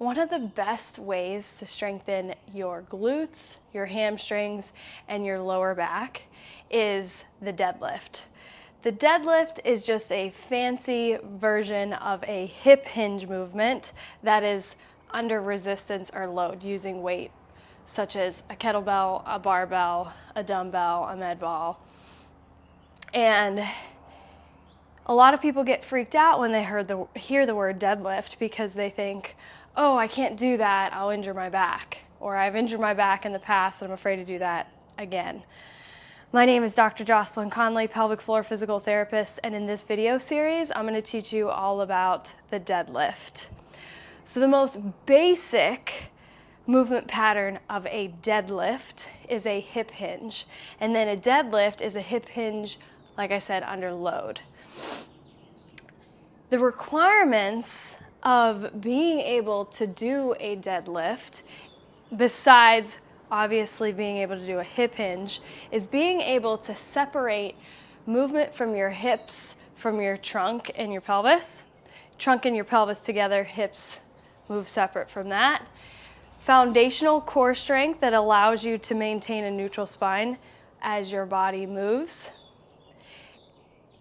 One of the best ways to strengthen your glutes, your hamstrings, and your lower back is the deadlift. The deadlift is just a fancy version of a hip hinge movement that is under resistance or load using weight, such as a kettlebell, a barbell, a dumbbell, a med ball. And a lot of people get freaked out when they hear the word deadlift because they think, oh, I can't do that, I'll injure my back. Or I've injured my back in the past and I'm afraid to do that again. My name is Dr. Jocelyn Conley, pelvic floor physical therapist, and in this video series, I'm going to teach you all about the deadlift. So the most basic movement pattern of a deadlift is a hip hinge. And then a deadlift is a hip hinge, like I said, under load. The requirements of being able to do a deadlift, besides obviously being able to do a hip hinge, is being able to separate movement from your hips from your trunk and your pelvis. Trunk and your pelvis together, hips move separate from that. Foundational core strength that allows you to maintain a neutral spine as your body moves.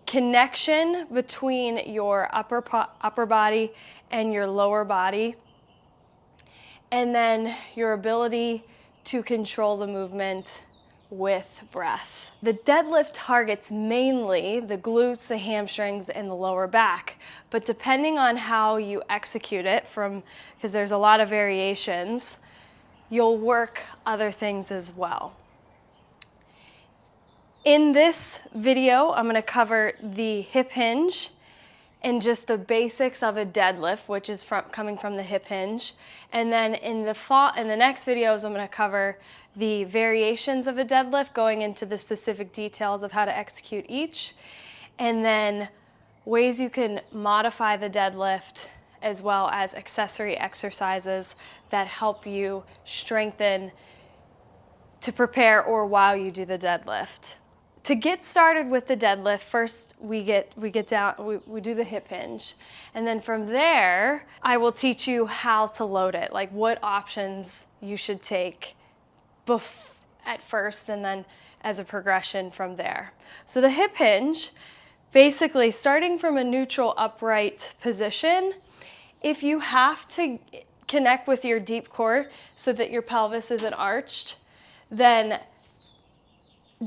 Connection between your upper body and your lower body. And then your ability to control the movement with breath. The deadlift targets mainly the glutes, the hamstrings, and the lower back. But depending on how you execute it, because there's a lot of variations, you'll work other things as well. In this video, I'm going to cover the hip hinge and just the basics of a deadlift, which is coming from the hip hinge. And then in the next videos, I'm going to cover the variations of a deadlift, going into the specific details of how to execute each, and then ways you can modify the deadlift, as well as accessory exercises that help you strengthen to prepare or while you do the deadlift. To get started with the deadlift, first we do the hip hinge, and then from there I will teach you how to load it, like what options you should take at first and then as a progression from there. So the hip hinge, basically starting from a neutral upright position, if you have to connect with your deep core so that your pelvis isn't arched, then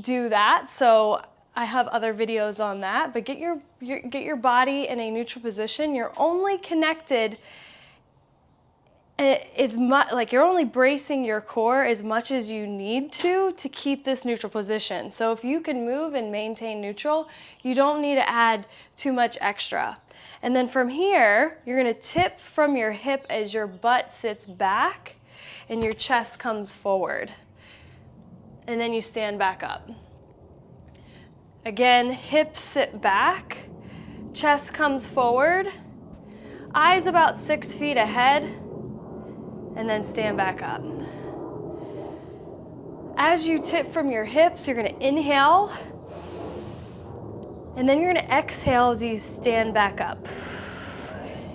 do that. So I have other videos on that, but get your body in a neutral position. You're only connected you're only bracing your core as much as you need to keep this neutral position. So if you can move and maintain neutral, you don't need to add too much extra. And then from here, you're going to tip from your hip as your butt sits back and your chest comes forward. And then you stand back up. Again, hips sit back, chest comes forward, eyes about 6 feet ahead, and then stand back up. As you tip from your hips, you're going to inhale, and then you're going to exhale as you stand back up.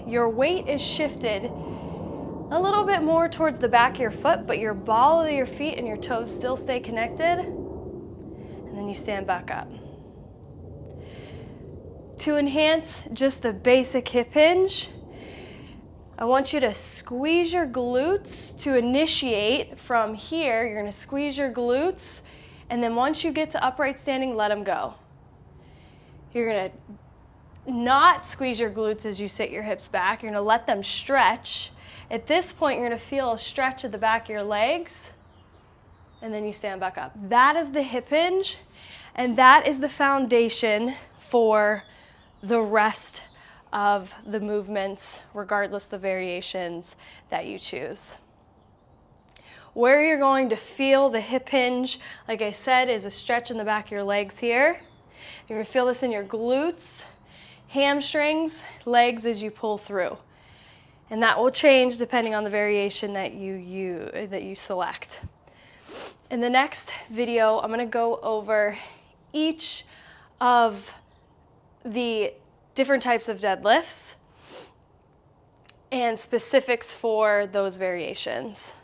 Your weight is shifted a little bit more towards the back of your foot, but your ball of your feet and your toes still stay connected. And then you stand back up. To enhance just the basic hip hinge, I want you to squeeze your glutes to initiate from here. You're going to squeeze your glutes, and then once you get to upright standing, let them go. You're going to not squeeze your glutes as you sit your hips back. You're going to let them stretch. At this point, you're going to feel a stretch at the back of your legs, and then you stand back up. That is the hip hinge, and that is the foundation for the rest of the movements, regardless of the variations that you choose. Where you're going to feel the hip hinge, like I said, is a stretch in the back of your legs here. You're going to feel this in your glutes, hamstrings, legs as you pull through. And that will change depending on the variation that you select. In the next video, I'm going to go over each of the different types of deadlifts and specifics for those variations.